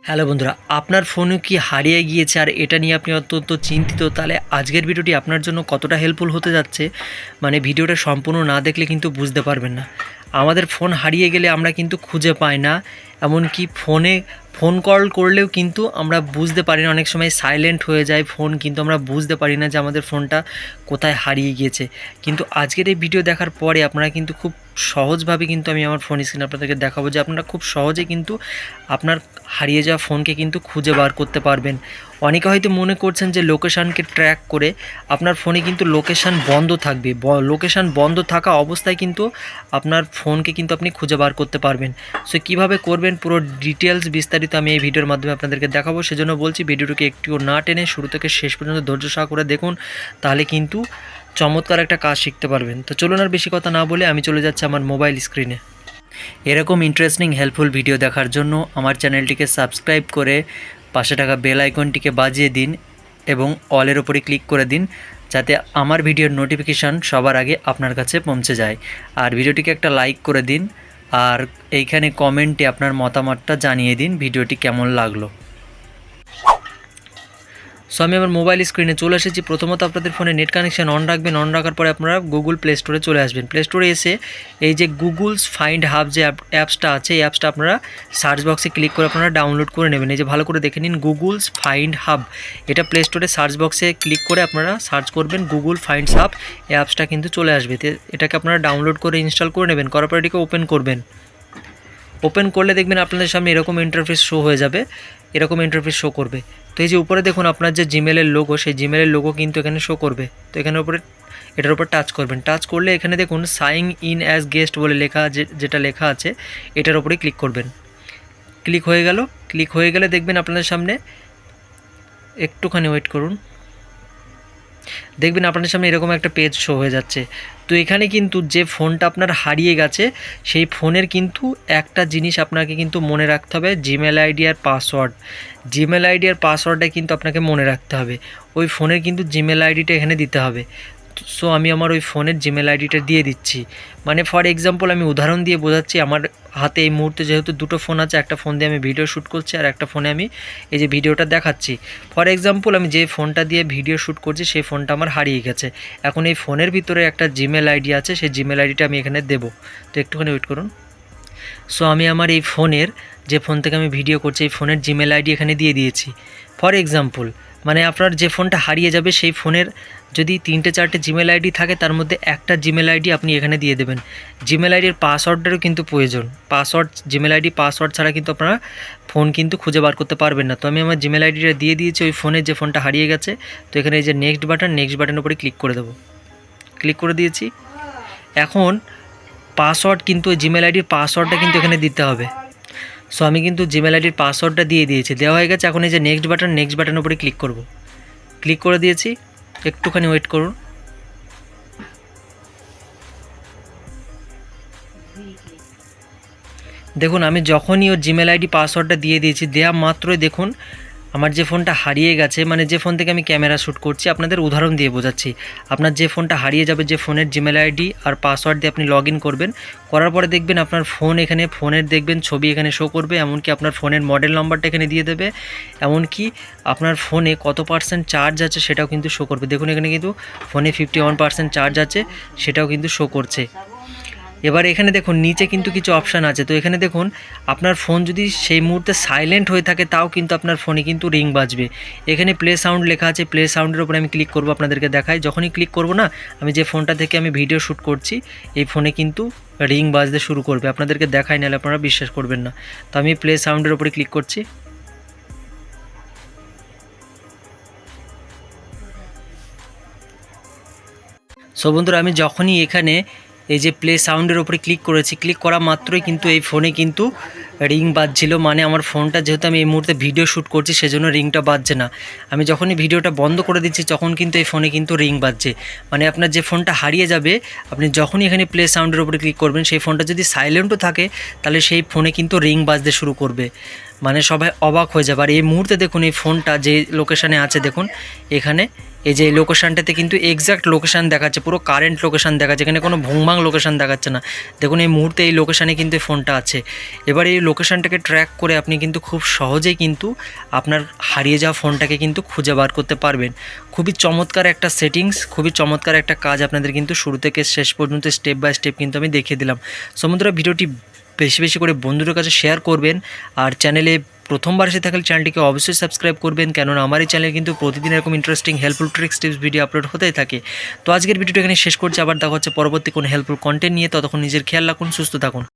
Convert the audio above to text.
Hello বন্ধুরা, আপনার ফোনও কি হারিয়ে গিয়েছে আর এটা নিয়ে আপনি অত্যন্ত চিন্তিত? তাহলে আজকের ভিডিওটি আপনার জন্য কতটা হেল্পফুল হতে যাচ্ছে, মানে ভিডিওটা সম্পূর্ণ না দেখলে কিন্তু বুঝতে পারবেন না। আমাদের ফোন হারিয়ে গেলে আমরা কিন্তু খুঁজে পাই না, এমনকি ফোন কল করলেও কিন্তু আমরা বুঝতে পারি না, অনেক সময় সাইলেন্ট হয়ে যায় ফোন, কিন্তু আমরা বুঝতে পারি না যে আমাদের ফোনটা কোথায় হারিয়ে গিয়েছে। কিন্তু আজকের এই ভিডিও দেখার পরে আপনারা কিন্তু খুব সহজভাবে কিন্তু আমি আমার ফোন স্ক্রিন আপনাদেরকে দেখাবো যে আপনারা খুব সহজে কিন্তু আপনার হারিয়ে যাওয়া ফোনকে কিন্তু খুঁজে বার করতে পারবেন। অনেকে হয়তো মনে করছেন যে লোকেশানকে ট্র্যাক করে আপনার ফোনে কিন্তু লোকেশান বন্ধ থাকবে, লোকেশান বন্ধ থাকা অবস্থায় কিন্তু আপনার ফোনকে কিন্তু আপনি খুঁজে বার করতে পারবেন। সো কীভাবে করবেন পুরো ডিটেলস বিস্তারিত আমি এই ভিডিওর মাধ্যমে আপনাদেরকে দেখাবো। সেজন্য বলছি ভিডিওটিকে একটুও না টেনে শুরু থেকে শেষ পর্যন্ত ধৈর্য সহকারে দেখুন, তাহলে কিন্তু চমৎকার একটা কাজ শিখতে পারবেন। তো চলুন আর বেশি কথা না বলে আমি চলে যাচ্ছি আমার মোবাইল স্ক্রিনে। এরকম ইন্টারেস্টিং হেল্পফুল ভিডিও দেখার জন্য আমার চ্যানেলটিকে সাবস্ক্রাইব করে পাশে থাকা বেল আইকনটিকে বাজিয়ে দিন এবং অলের ওপরে ক্লিক করে দিন, যাতে আমার ভিডিওর নোটিফিকেশান সবার আগে আপনার কাছে পৌঁছে যায়। আর ভিডিওটিকে একটা লাইক করে দিন, আর এইখানে কমেন্টে আপনার মতামতটা জানিয়ে দিন ভিডিওটি কেমন লাগলো। সো আমি আমার মোবাইল স্ক্রিনে চলে এসেছি। প্রথমত আপনাদের ফোনে নেট কানেকশান অন রাখবেন। অন রাখার পরে আপনারা গুগল প্লে স্টোরে চলে আসবেন। প্লে স্টোরে এসে এই যে গুগলস ফাইন্ড হাব যে অ্যাপসটা আছে, এই অ্যাপসটা আপনারা সার্চ বক্সে ক্লিক করে আপনারা ডাউনলোড করে নেবেন। এই যে ভালো করে দেখে নিন, গুগলস ফাইন্ড হাব, এটা প্লে স্টোরে সার্চ বক্সে ক্লিক করে আপনারা সার্চ করবেন গুগল ফাইন্ডস হাব, এই অ্যাপসটা কিন্তু চলে আসবে। এটাকে আপনারা ডাউনলোড করে ইনস্টল করে নেবেন। করার পর এটিকে ওপেন করবেন। ওপেন করলে দেখবেন আপনাদের সামনে এরকম ইন্টারফেস শো হয়ে যাবে, এরকম ইন্টারফেস শো করবে। তো এই যে উপরে দেখুন আপনার যে জিমেলের লোগো, সেই জিমেলের লোগো কিন্তু এখানে শো করবে। তো এখানের উপরে এটার উপর টাচ করবেন। টাচ করলে এখানে দেখুন সাইন ইন অ্যাজ গেস্ট বলে লেখা, যেটা লেখা আছে এটার উপরে ক্লিক করবেন। ক্লিক হয়ে গেল। ক্লিক হয়ে গেলে দেখবেন আপনাদের সামনে, একটুখানি ওয়েট করুন, দেখবেন আপনাদের সামনে এরকম একটা পেজ শো হয়ে যাচ্ছে। তো এখানে কিন্তু যে ফোনটা আপনার হারিয়ে গেছে সেই ফোনের কিন্তু একটা জিনিস আপনাকে কিন্তু মনে রাখতে হবে, জিমেল আইডি আর পাসওয়ার্ড। জিমেল আইডি আর পাসওয়ার্ডটা কিন্তু আপনাকে মনে রাখতে হবে। ওই ফোনের কিন্তু জিমেল আইডিটা এখানে দিতে হবে। সো আমি আমার ওই ফোনের জিমেল আইডিটা দিয়ে দিচ্ছি। মানে ফর এক্সাম্পল আমি উদাহরণ দিয়ে বোঝাচ্ছি, আমার হাতে এই মুহূর্তে যেহেতু দুটো ফোন আছে, একটা ফোন দিয়ে আমি ভিডিও শ্যুট করছি আর একটা ফোনে আমি এই যে ভিডিওটা দেখাচ্ছি। ফর এক্সাম্পল আমি যে ফোনটা দিয়ে ভিডিও শ্যুট করছি সেই ফোনটা আমার হারিয়ে গেছে। এখন এই ফোনের ভিতরে একটা জিমেল আইডি আছে, সেই জিমেল আইডিটা আমি এখানে দেবো। তো একটুখানি ওয়েট করুন। সো আমি আমার এই ফোনের, যে ফোন থেকে আমি ভিডিও করছি, এই ফোনের জিমেল আইডি এখানে দিয়ে দিয়েছি। ফর এক্সাম্পল মানে আপনার যে ফোনটা হারিয়ে যাবে সেই ফোনের যদি 3-4টে জিমেল আইডি থাকে, তার মধ্যে একটা জিমেল আইডি আপনি এখানে দিয়ে দেবেন। জিমেল আইডির পাসওয়ার্ডেরও কিন্তু প্রয়োজন। পাসওয়ার্ড, জিমেল আইডি পাসওয়ার্ড ছাড়া কিন্তু আপনারা ফোন কিন্তু খুঁজে বার করতে পারবেন না। তো আমি আমার জিমেল আইডিটা দিয়ে দিয়েছি ওই ফোনের যে ফোনটা হারিয়ে গেছে। তো এখানে এই যে নেক্সট বাটনের উপরে ক্লিক করে দেবো। ক্লিক করে দিয়েছি। এখন পাসওয়ার্ড কিন্তু ওই জিমেল আইডির পাসওয়ার্ডটা কিন্তু এখানে দিতে হবে। সো আমি কিন্তু জিমেল আইডির পাসওয়ার্ডটা দিয়ে দিয়েছি, দেওয়া হয়ে গেছে। এখন এই যে নেক্সট বাটনের উপরে ক্লিক করব। ক্লিক করে দিয়েছি, একটুখানি ওয়েট করুন। দেখুন আমি যখনই ওর জিমেল আইডি পাসওয়ার্ডটা দিয়ে দিয়েছি, দেওয়া মাত্রই দেখুন আমার যে ফোনটা হারিয়ে গেছে, মানে যে ফোন থেকে আমি ক্যামেরা শ্যুট করছি, আপনাদের উদাহরণ দিয়ে বোঝাচ্ছি। আপনার যে ফোনটা হারিয়ে যাবে, যে ফোনের জিমেল আইডি আর পাসওয়ার্ড দিয়ে আপনি লগ ইন করবেন, করার পরে দেখবেন আপনার ফোন এখানে, ফোনের দেখবেন ছবি এখানে শো করবে, এমনকি আপনার ফোনের মডেল নাম্বারটা এখানে দিয়ে দেবে, এমনকি আপনার ফোনে কত পার্সেন্ট চার্জ আছে সেটাও কিন্তু শো করবে। দেখুন এখানে কিন্তু ফোনে 51% চার্জ আছে, সেটাও কিন্তু শো করছে। এবার এখানে দেখুন নিচে কিন্তু কিছু অপশান আছে। তো এখানে দেখুন আপনার ফোন যদি সেই মুহূর্তে সাইলেন্ট হয়ে থাকে, তাও কিন্তু আপনার ফোনে কিন্তু রিং বাজবে। এখানে প্লে সাউন্ড লেখা আছে, প্লে সাউন্ডের উপরে আমি ক্লিক করব, আপনাদেরকে দেখাই। যখনই ক্লিক করব না, আমি যে ফোনটা থেকে আমি ভিডিও শ্যুট করছি এই ফোনে কিন্তু রিং বাজতে শুরু করবে। আপনাদেরকে দেখাই, নাহলে আপনারা বিশ্বাস করবেন না। তো আমি প্লে সাউন্ডের উপরে ক্লিক করছি। সো বন্ধুরা আমি যখনই এখানে এই যে প্লে সাউন্ডের উপরে ক্লিক করেছি, ক্লিক করা মাত্রই কিন্তু এই ফোনে কিন্তু রিং বাজছিল। মানে আমার ফোনটা যেহেতু আমি এই মুহূর্তে ভিডিও শ্যুট করছি সেজন্য রিংটা বাজছে না। আমি যখনই ভিডিওটা বন্ধ করে দিচ্ছি তখন কিন্তু এই ফোনে কিন্তু রিং বাজছে। মানে আপনার যে ফোনটা হারিয়ে যাবে, আপনি যখনই এখানে প্লে সাউন্ডের উপরে ক্লিক করবেন, সেই ফোনটা যদি সাইলেন্টও থাকে তাহলে সেই ফোনে কিন্তু রিং বাজতে শুরু করবে। মানে সবাই অবাক হয়ে যাবে। আর এই মুহূর্তে দেখুন এই ফোনটা যে লোকেশানে আছে দেখুন এখানে, এই যে লোকেশানটাতে কিন্তু এক্স্যাক্ট লোকেশান দেখাচ্ছে, পুরো কারেন্ট লোকেশান দেখাচ্ছে, এখানে কোনো ভুংভাং লোকেশান দেখাচ্ছে না। দেখুন এই মুহূর্তে এই লোকেশানে কিন্তু এই ফোনটা আছে। এবার এই লোকেশানটাকে ট্র্যাক করে আপনি কিন্তু খুব সহজেই কিন্তু আপনার হারিয়ে যাওয়া ফোনটাকে কিন্তু খুঁজে বার করতে পারবেন। খুবই চমৎকার একটা সেটিংস, খুবই চমৎকার একটা কাজ আপনাদের কিন্তু শুরু থেকে শেষ পর্যন্ত স্টেপ বাই স্টেপ কিন্তু আমি দেখিয়ে দিলাম। সো বন্ধুরা, ভিডিওটি বেশি বেশি করে বন্ধুদের কাছে শেয়ার করবেন। আর চ্যানেলে প্রথমবার এসে থাকলে চ্যানেলটিকে অবশ্যই সাবস্ক্রাইব করবেন, কেননা আমার এই চ্যানেলে কিন্তু প্রতিদিন এরকম interesting helpful tricks tips video upload হতেই থাকে। তো আজকের ভিডিওটা এখানে শেষ করছি, আবার দেখা হচ্ছে পরবর্তী কোনো হেল্পফুল কন্টেন্ট নিয়ে। ততক্ষণ নিজের খেয়াল রাখুন, সুস্থ থাকুন।